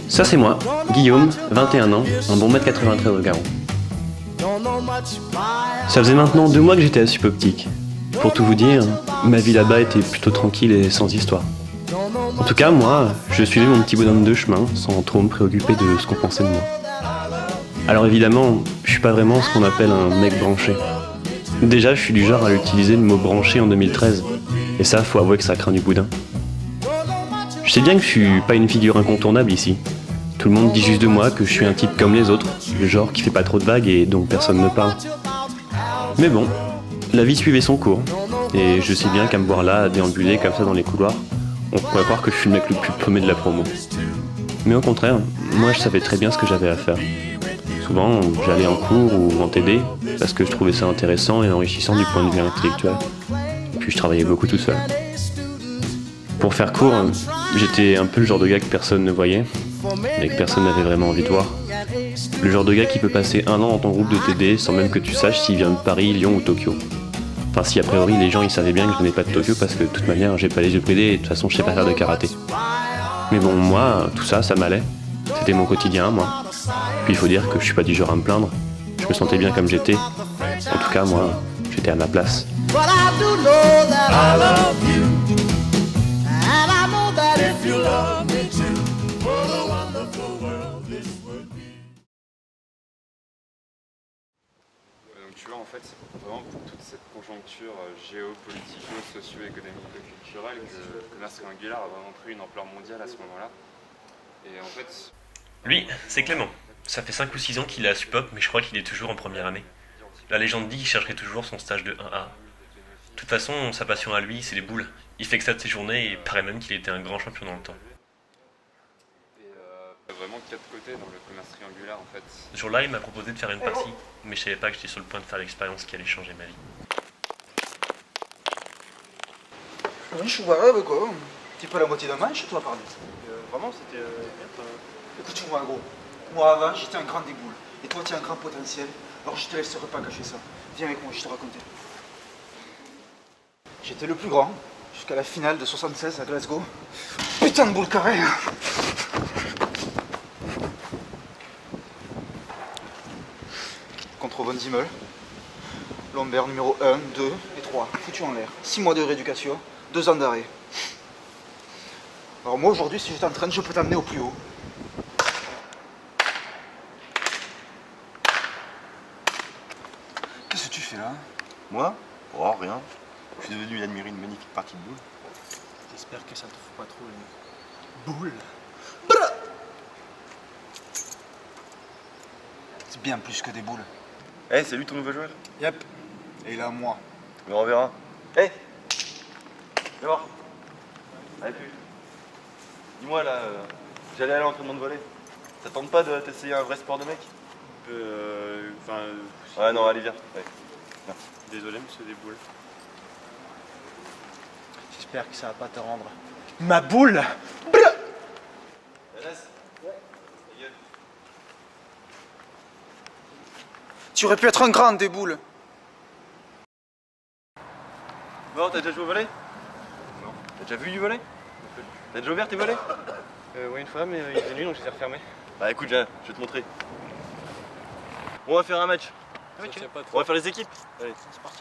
Ça c'est moi, Guillaume, 21 ans, un bon mètre 93 au garrot. Ça faisait maintenant 2 mois que j'étais à Suboptique. Pour tout vous dire, ma vie là-bas était plutôt tranquille et sans histoire. En tout cas, moi, je suivais mon petit bonhomme de chemin sans trop me préoccuper de ce qu'on pensait de moi. Alors évidemment, je suis pas vraiment ce qu'on appelle un mec branché. Déjà, je suis du genre à utiliser le mot branché en 2013, et ça, faut avouer que ça craint du boudin. Je sais bien que je suis pas une figure incontournable ici. Tout le monde dit juste de moi que je suis un type comme les autres, le genre qui fait pas trop de vagues et dont personne ne parle. Mais bon, la vie suivait son cours, et je sais bien qu'à me voir là, à déambuler comme ça dans les couloirs, on pourrait croire que je suis le mec le plus paumé de la promo. Mais au contraire, moi je savais très bien ce que j'avais à faire. Souvent, j'allais en cours ou en TD, parce que je trouvais ça intéressant et enrichissant du point de vue intellectuel. Et puis je travaillais beaucoup tout seul. Pour faire court, j'étais un peu le genre de gars que personne ne voyait, et que personne n'avait vraiment envie de voir. Le genre de gars qui peut passer 1 an dans ton groupe de TD sans même que tu saches s'il vient de Paris, Lyon ou Tokyo. Enfin si a priori les gens ils savaient bien que je venais pas de Tokyo parce que de toute manière j'ai pas les yeux bridés et de toute façon je sais pas faire de karaté. Mais bon moi, tout ça, ça m'allait. C'était mon quotidien moi. Puis il faut dire que je suis pas du genre à me plaindre. Je me sentais bien comme j'étais. En tout cas moi, j'étais à ma place. Donc tu vois, en fait, c'est vraiment pour toute cette conjoncture géopolitico-socio-économico-culturelle que le commerce triangulaire a vraiment pris une ampleur mondiale à ce moment-là. Et en fait... Lui, c'est Clément. Ça fait 5 ou 6 ans qu'il est à Supop, mais je crois qu'il est toujours en première année. La légende dit qu'il chercherait toujours son stage de 1A. De toute façon, sa passion à lui, c'est les boules. Il fait que ça de ses journées et il paraît même qu'il était un grand champion dans le temps. Il y a vraiment 4 côtés dans le commerce triangulaire en fait. Ce jour-là, il m'a proposé de faire une partie, mais je savais pas que j'étais sur le point de faire l'expérience qui allait changer ma vie. Je suis barré, quoi. Un petit peu la moitié d'un match, toi, pardon. Vraiment, c'était Écoute-moi, gros. Moi, avant, j'étais un grand déboule. Et toi, tu as un grand potentiel. Alors, je te laisserai pas cacher ça. Viens avec moi, je te raconter. J'étais le plus grand, jusqu'à la finale de 76 à Glasgow. Putain de boule carrée, hein. Contre Von Zimmel. Lombaire numéro 1, 2 et 3. Foutu en l'air. 6 mois de rééducation, 2 ans d'arrêt. Alors moi, aujourd'hui, si je t'entraîne, je peux t'amener au plus haut. Qu'est-ce que tu fais là? Moi? Oh, rien. Je suis devenu admirer une magnifique partie de boule. J'espère que ça te fout pas trop les boules. C'est bien plus que des boules. Eh, c'est lui ton nouveau joueur? Yep. Et il est à moi. Mais on verra. Eh, viens voir. Allez, plus. Dis-moi là, j'allais aller à l'entraînement de volley. Ça tente pas de t'essayer un vrai sport de mec? Ouais, non, allez, viens. Ouais. Merci. Désolé monsieur Desboules. J'espère que ça va pas te rendre ma boule. Tu aurais pu être un grand des boules. Bon, t'as déjà joué au volley? Non. T'as déjà vu du volley? T'as déjà ouvert tes volets? Oui une fois mais il était nul donc je les ai refermés. Bah écoute, je vais te montrer. On va faire un match. On va faire les équipes. Allez, c'est parti.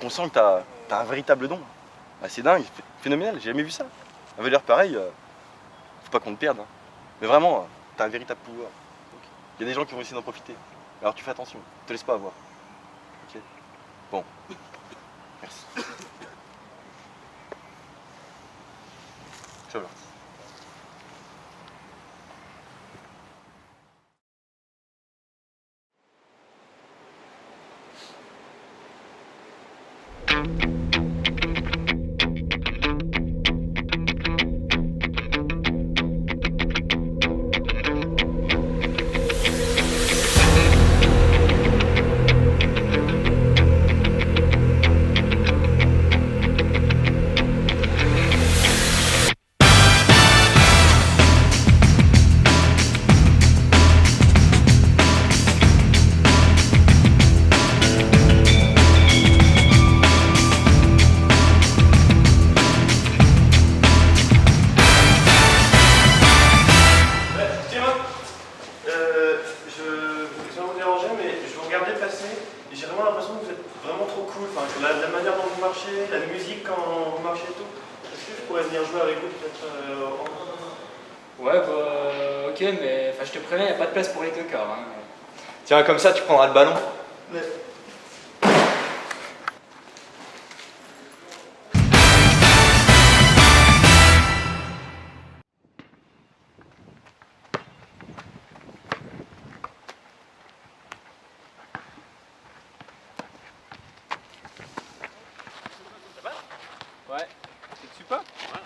qu'on sent que t'as un véritable don. Bah, c'est dingue, phénoménal, j'ai jamais vu ça. Un voleur pareil, faut pas qu'on te perde. Hein. Mais vraiment, t'as un véritable pouvoir. Il y a des gens qui vont essayer d'en profiter. Alors tu fais attention, te laisse pas avoir. Ok. Bon. Merci. Ciao. J'ai vraiment l'impression que vous êtes vraiment trop cool. Enfin, la manière dont vous marchez, la musique quand vous marchez et tout. Est-ce que je pourrais venir jouer avec vous peut-être Ouais, bah, ok, mais je te préviens, il n'y a pas de place pour les deux quarts. Hein. Tiens, comme ça, tu prendras le ballon. Ouais, c'est dessus pas? Ouais.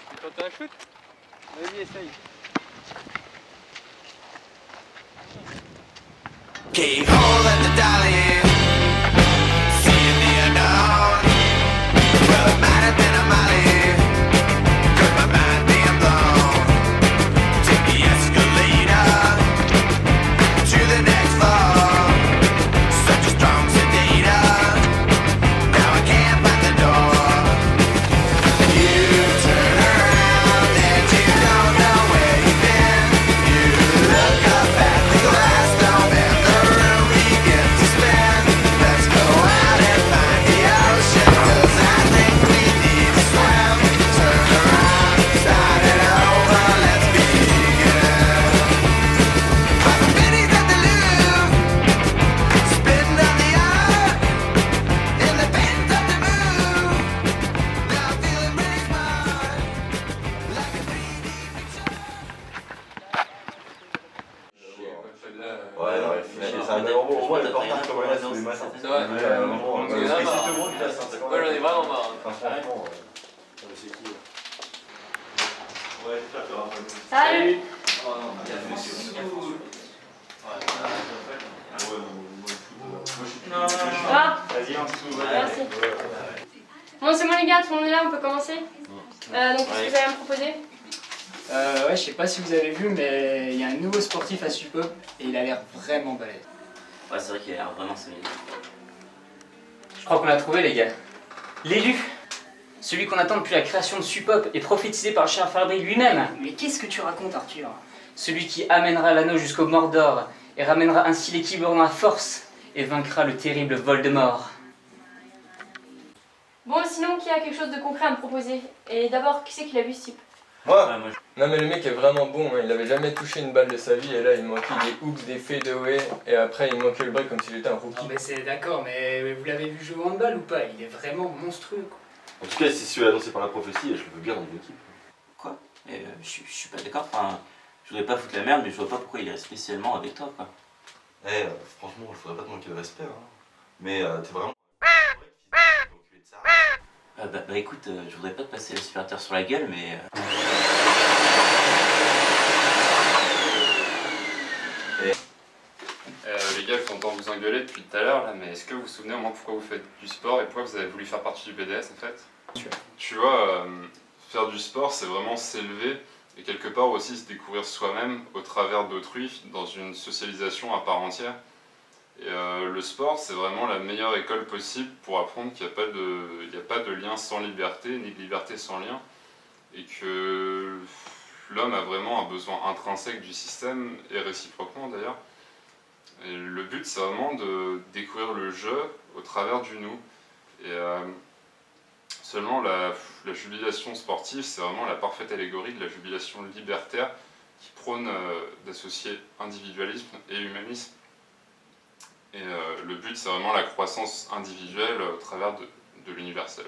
Tu tentes un shoot? Vas-y, essaye. Keep holding the dolly, seeing the unknown. Well, it might have been a molly, could my mind being blown? Take the escalator to the next floor. Such a strong sedator, now I can't find the door. You turn around and you don't know where you've been. You look up at the glass dome and the room begins to spin. Let's go out and find the ocean, 'cause I think we need to swim. Turn around, start it over, let's begin. Like pennies at the Louvre, spitting on the earth, in the bends of the moon. Now I'm feeling really smart, like a 3D picture. Ouais, non, c'est un bel robot. Au moins, le portable comme on l'a tous les matins. C'est vrai. Mais vraiment, Parce que là, c'est tout bon, il a ça. Moi j'en ai vraiment marre. Franchement, c'est qui Ouais, j'espère qu'il y aura pas de. Salut. Ah, merci. Bon, c'est bon les gars, tout le monde est là, on peut commencer. Donc, qu'est-ce que vous allez me proposer? Ouais, je sais pas si vous avez vu, mais il y a un nouveau sportif à Supop et il a l'air vraiment balèze. Ouais, c'est vrai qu'il a l'air vraiment solide. Je crois qu'on l'a trouvé, les gars. L'élu. Celui qu'on attend depuis la création de Supop et prophétisé par le cher Fabry lui-même. Mais qu'est-ce que tu racontes, Arthur? Celui qui amènera l'anneau jusqu'au Mordor et ramènera ainsi l'équilibre dans la force et vaincra le terrible Voldemort. Bon, sinon, qui a quelque chose de concret à me proposer? Et d'abord, qui c'est qui l'a vu ce type? Moi Non mais le mec est vraiment bon, hein. Il avait jamais touché une balle de sa vie et là il manquait des hooks, des fadeaways et après il manquait le break comme s'il était un rookie. Non mais c'est d'accord, mais vous l'avez vu jouer au handball ou pas? Il est vraiment monstrueux quoi. En tout cas, si celui annoncé par la prophétie, je le veux bien dans une équipe. Quoi? Mais je suis pas d'accord. Enfin, je voudrais pas foutre la merde, mais je vois pas pourquoi il est spécialement avec toi, quoi. Franchement, il faudrait pas te manquer de respect, hein. Mais t'es vraiment. Bah écoute, je voudrais pas te passer l'aspirateur sur la gueule, mais. Les gars, j'entends vous engueuler depuis tout à l'heure là, mais est-ce que vous vous souvenez au moins pourquoi vous faites du sport et pourquoi vous avez voulu faire partie du BDS en fait? Tu vois, faire du sport c'est vraiment s'élever et quelque part aussi se découvrir soi-même au travers d'autrui dans une socialisation à part entière. Et le sport c'est vraiment la meilleure école possible pour apprendre qu'il n'y a pas de lien sans liberté, ni de liberté sans lien, et que l'homme a vraiment un besoin intrinsèque du système, et réciproquement d'ailleurs. Et le but c'est vraiment de découvrir le jeu au travers du nous. Et seulement la jubilation sportive, c'est vraiment la parfaite allégorie de la jubilation libertaire qui prône d'associer individualisme et humanisme. Et le but, c'est vraiment la croissance individuelle au travers de l'universel.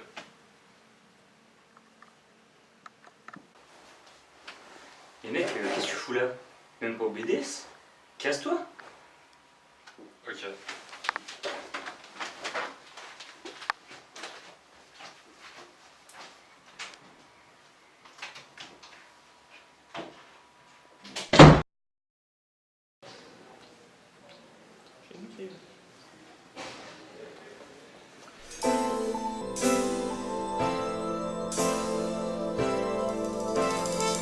Et mec, qu'est-ce que tu fous là? Même pas au BDS? Casse-toi! Ok.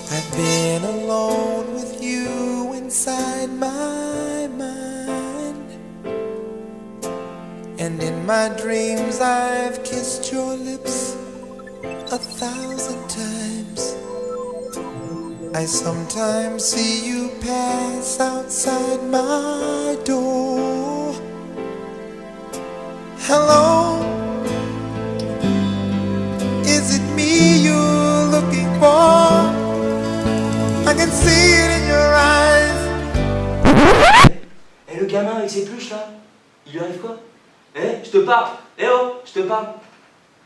I've been alone with you inside my mind, and in my dreams I've kissed your lips 1,000 times. I sometimes see you pass outside my door. Hello, is it me you're looking for? I can see it in your eyes. Eh, le gamin avec ses peluches là, il lui arrive quoi? Eh, je te parle. Eh oh, je te parle.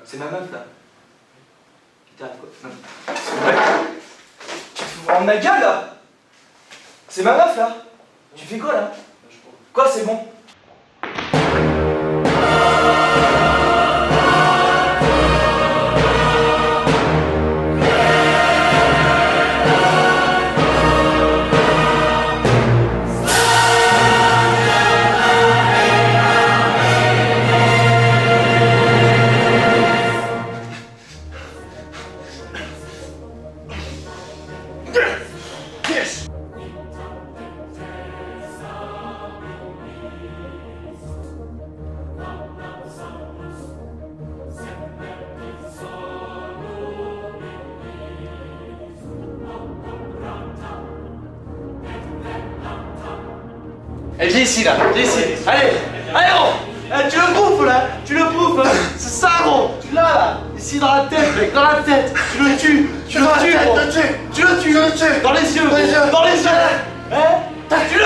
C'est ma meuf là. Il t'arrive quoi? Non. Tu te fous vraiment de ma gueule là? C'est ma meuf là? Tu fais quoi là? Quoi, c'est bon? Eh, viens ici là, viens ici. Allez, allez gros. Eh, tu le bouffes là, tu le bouffes. C'est ça gros, tu l'as là. Ici dans la tête mec, dans la tête. Tu le tues, tu le tues gros. Tu le tues, dans les yeux, dans les yeux. Eh, tue-le.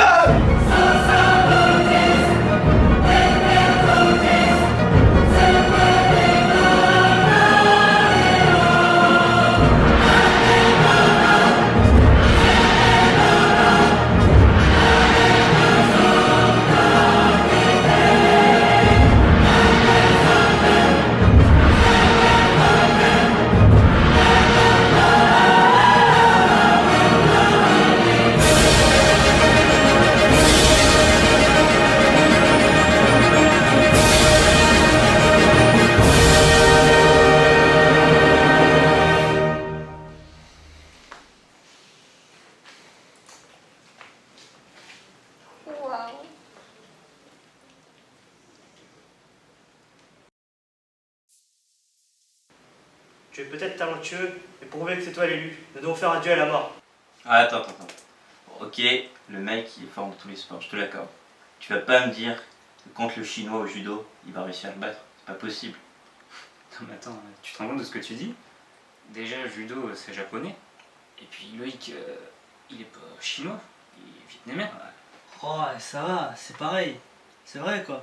Tu es peut-être talentueux, mais prouver que c'est toi l'élu. Nous devons faire un duel à mort. Ah, attends. Bon, ok, le mec il est fort dans tous les sports, je te l'accorde. Tu vas pas me dire que contre le chinois au judo, il va réussir à le battre. C'est pas possible. Non mais attends, tu te rends compte de ce que tu dis? Déjà, le judo c'est japonais. Et puis Loïc, il est pas chinois, il est vietnamien. Oh, ça va, c'est pareil. C'est vrai quoi. De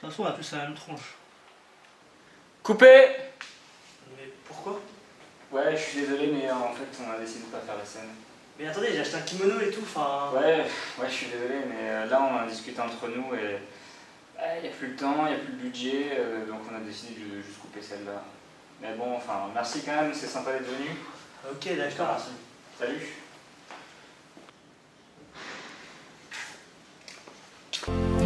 toute façon, on a tous la même tronche. Coupé! Mais pourquoi? Ouais, je suis désolé, mais en fait, on a décidé de pas faire la scène. Mais attendez, j'ai acheté un kimono et tout, enfin... Ouais, je suis désolé, mais là, on a discuté entre nous et... il n'y a plus le temps, il n'y a plus le budget, donc on a décidé de juste couper celle-là. Mais bon, enfin, merci quand même, c'est sympa d'être venu. Ok, d'accord. Merci. Salut.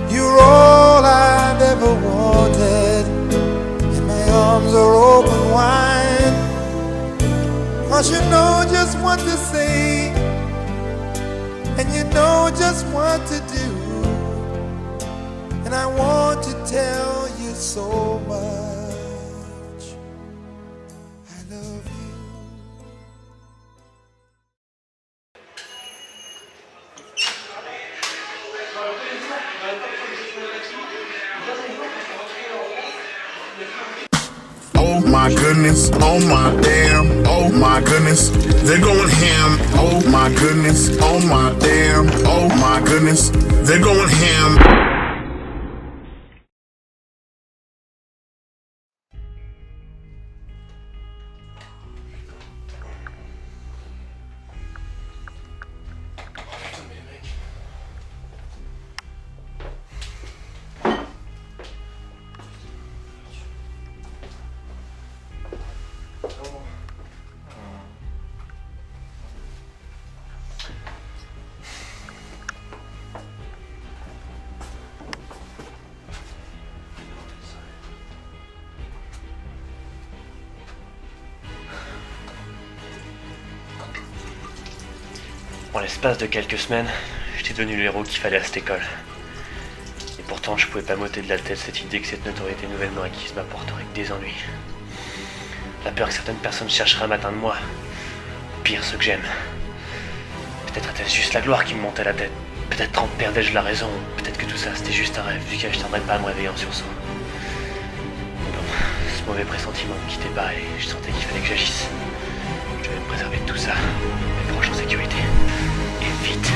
You're all I've ever wanted, and my arms are open wide. 'Cause you know just what to say, and you know just what to do. And I want to tell you so much. I love you. my goodness, oh my damn, oh my goodness, they're going ham. Oh my goodness, oh my damn, oh my goodness, they're going ham. En l'espace de quelques semaines, j'étais devenu le héros qu'il fallait à cette école. Et pourtant, je pouvais pas m'ôter de la tête cette idée que cette notoriété nouvellement acquise m'apporterait que des ennuis. La peur que certaines personnes chercheraient à m'atteindre moi. Pire, ceux que j'aime. Peut-être était-ce juste la gloire qui me montait à la tête. Peut-être en perdais-je la raison. Peut-être que tout ça, c'était juste un rêve, vu que je tarderais pas à me réveiller en sursaut. Bon, ce mauvais pressentiment me quittait pas et je sentais qu'il fallait que j'agisse. Je devais me préserver de tout ça, mes proches en sécurité. Et vite.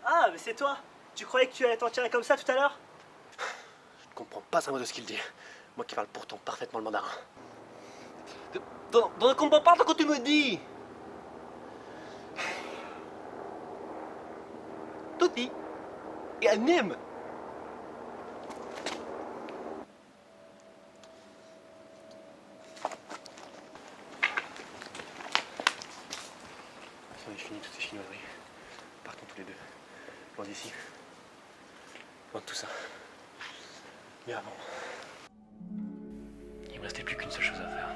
Ah, mais c'est toi. Tu croyais que tu allais t'en tirer comme ça tout à l'heure? Je comprends pas un mot de ce qu'il dit. Moi qui parle pourtant parfaitement le mandarin. Je ne comprends pas ce que tu me dis. Tutti et anime. Ça en est fini toutes ces chinoiseries. Partons tous les deux. Loin d'ici. Loin de tout ça. Mais avant. Il me restait plus qu'une seule chose à faire.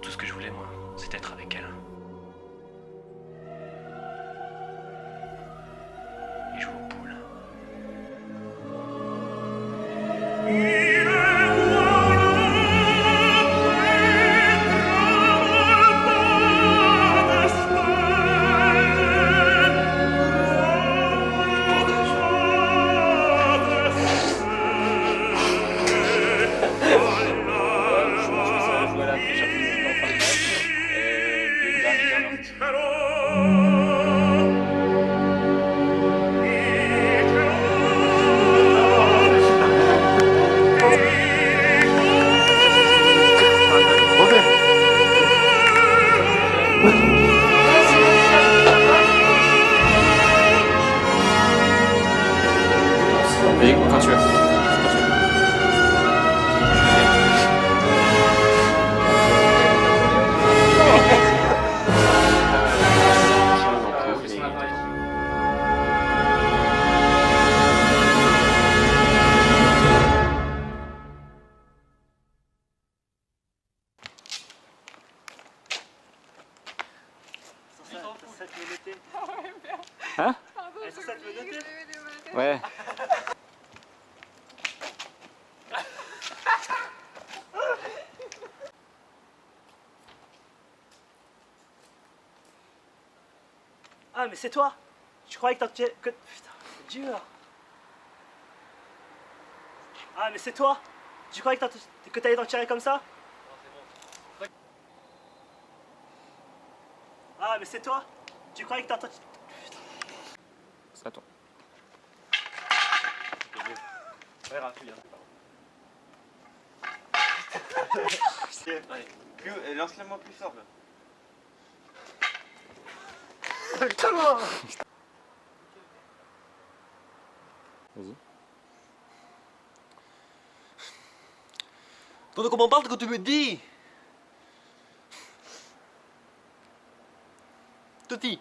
Tout ce que je voulais, moi, c'était être avec elle. Et jouer aux poules. Oui, quand tu veux. Hein? Ouais. Ah, mais c'est toi. Je croyais que que... Putain, c'est dur. Ah, mais c'est toi. Tu croyais que t'allais t'en tirer comme ça? Ah, mais c'est toi. Tu croyais que Putain. C'est à toi. Ouais, Raph, viens. Allez, lance-la-moi plus fort là. Vas-y. Je ne comprends pas ce que tu me dis. Tutti.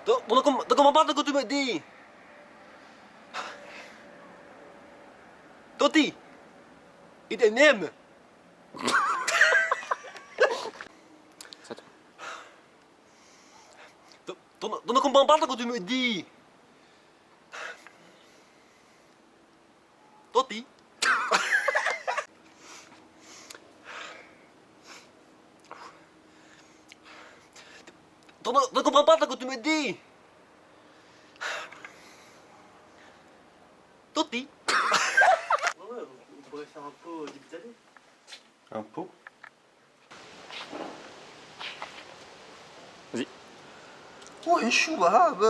T'en comprends pas ce que tu me dis? Toti, il t'aime. T'en comprends pas ce que tu me dis? Toti. T'en comprends pas ce que tu me dis? Toti. Ouais, on pourrait faire un pot au début d'année. Un pot? Ouais, chouab,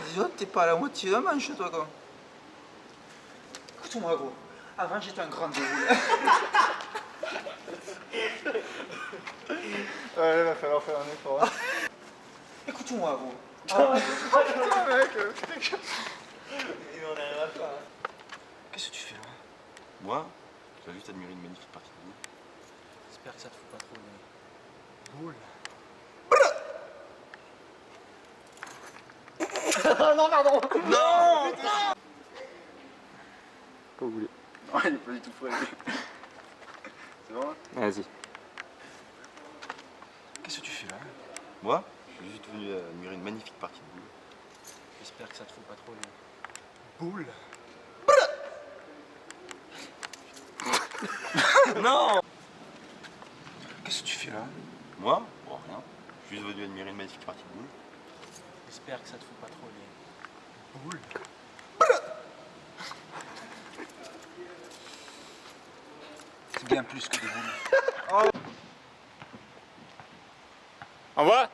déjà t'es pas à la moitié de la manche toi quoi. Écoute-moi gros, avant j'étais un grand déroulé. Ouais, il va falloir faire un effort. Hein. Écoute-moi gros. Ah, mec, il m'en arrivera pas. Qu'est-ce que tu fais là? Moi, je vais juste admirer une magnifique partie de boule. J'espère que ça te fout pas trop les boules. Non, pardon! Non! Comme vous voulez. Non, il est pas du tout frais. C'est bon? Vas-y. Qu'est-ce que tu fais là? Moi, je suis juste venu admirer une magnifique partie de boule. J'espère que ça te fout pas trop les boules. Non! Qu'est-ce que tu fais là? Moi? Bon, rien. Je suis juste venu admirer une magnifique partie de boule. J'espère que ça te fout pas trop les boules. C'est bien plus que des boules. Au revoir.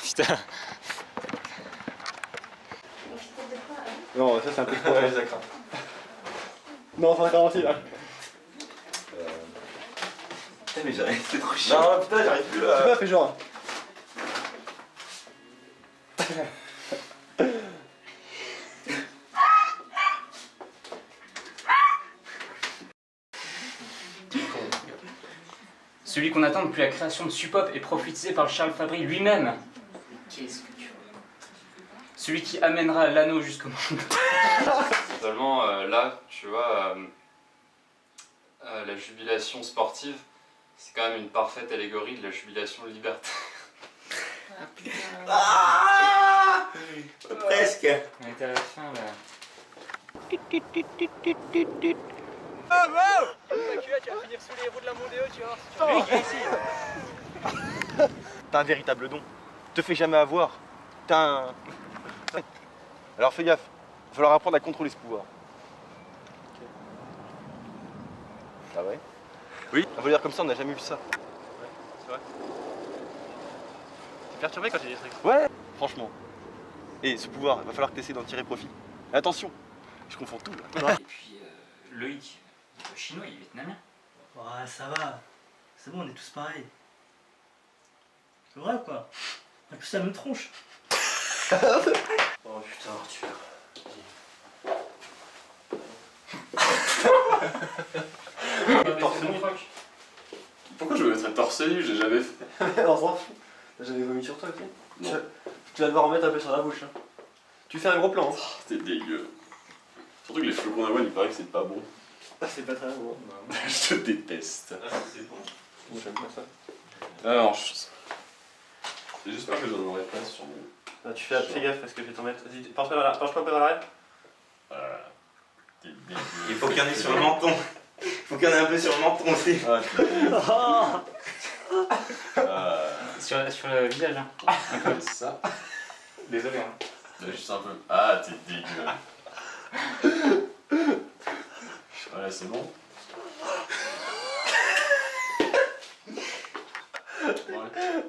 Putain. Non, ça c'est un peu trop les écrans. Non, c'est encore là. Putain, mais j'arrive, c'est trop chiant. Non, putain, j'arrive plus là. Tu pas fait genre. Celui qu'on attend depuis la création de Supop est prophétisé par Charles Fabry lui-même. Qu'est-ce que tu vois? Celui qui amènera l'anneau jusqu'au monde. Seulement là, tu vois, la jubilation sportive, c'est quand même une parfaite allégorie de la jubilation libertaire. Ah putain. Ah presque. On est à la fin là. Tu vas finir sous les roues de la Mondeo, tu vois. T'as un véritable don. Te fais jamais avoir. T'as un... Alors fais gaffe. Il va falloir apprendre à contrôler ce pouvoir. Ah ouais? Oui. On va dire comme ça, on n'a jamais vu ça. Ouais, c'est vrai. T'es perturbé quand j'ai des trucs. Ouais. Franchement. Et ce pouvoir, il va falloir que tu essaies d'en tirer profit. Et attention, je confonds tout là. Et puis Loïc, le chinois, il est vietnamien. Ouais, ça va. C'est bon, on est tous pareils. C'est vrai ou quoi? On a tous la même tronche. Oh putain, Arthur. Pourquoi je me mettrais torse nu? J'ai jamais fait. On s'en fout. J'avais vomi sur toi, ok? Tu vas devoir en mettre un peu sur la bouche. Hein. Tu fais un gros plan. Hein. Oh, t'es dégueu. Surtout que les flocons d'avoine, il paraît que c'est pas bon. Ah, c'est pas très bon. Je te déteste. Ah, c'est bon. Moi, j'aime pas ça. Alors, j'espère que j'en aurai pas sur mon... Ah, tu fais gaffe parce que je vais t'en mettre. Vas-y, penche-toi un peu vers l'arrière. Voilà. T'es dégueu. Il faut qu'il y en ait sur le menton. Il faut qu'il y en ait un peu sur le menton aussi. Ah, t'es dégueu. Sur le visage, hein. Comme ça. Désolé, hein. Juste un peu. Ah, t'es dégueu. Voilà, c'est bon. Bon, allez.